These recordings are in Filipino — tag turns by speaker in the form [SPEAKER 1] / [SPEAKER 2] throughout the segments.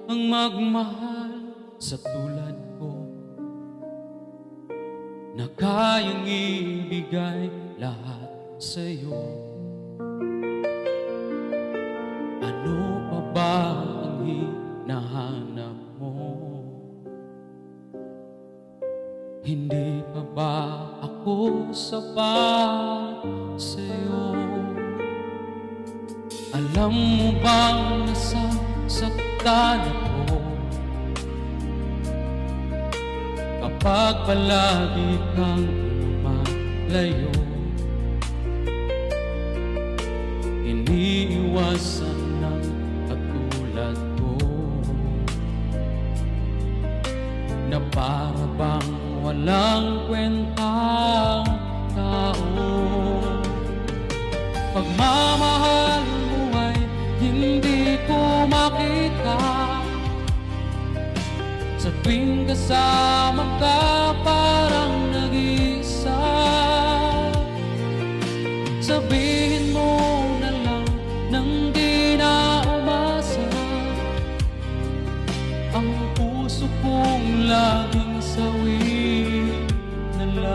[SPEAKER 1] ang magmahal sa tulad ko, na kayang ibigay lahat sa'yo. Ano pa ba ang hinahanap mo? Hindi pa ba ako sapat sa'yo? Alam mo bang nasasaktan ako kapag palagi kang lumalayo? Iniiwasan ng katulad ko na para bang walang kwentang tao. Pagmamahal mo ay hindi ko makita, sa tuwing kasama ka parang nag-iisa. Sabihin mo na lang nang di na umasa, ang puso kong laging sawi na lang.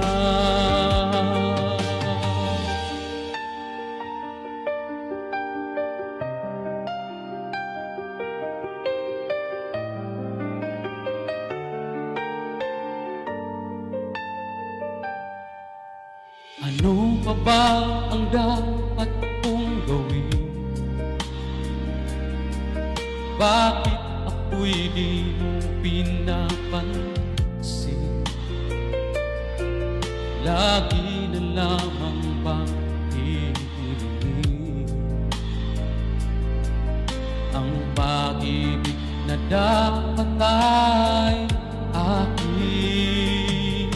[SPEAKER 1] Ano pa ba ang dapat kong gawin? Bakit ako'y di mo pinapansin? Lagi na lamang bang hihilingin ang pag-ibig na dapat ay akin?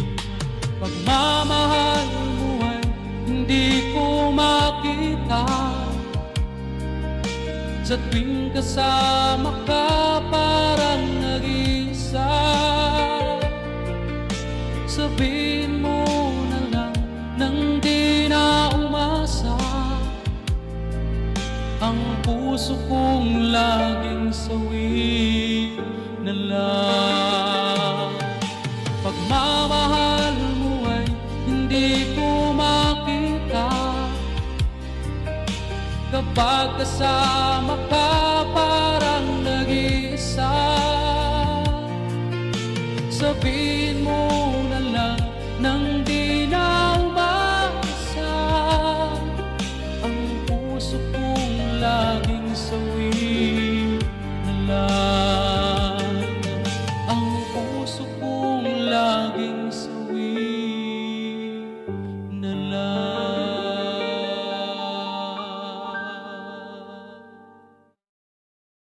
[SPEAKER 1] Pagmamahal hindi ko makita, sa tuwing kasama ka parang nag-iisa. Sabihin mo na lang nang di na umasa, ang puso kong laging sawi na lang. Pagmamahal mo ay hindi ko makita, kapag kasama ka parang nag-iisa. Sabihin mo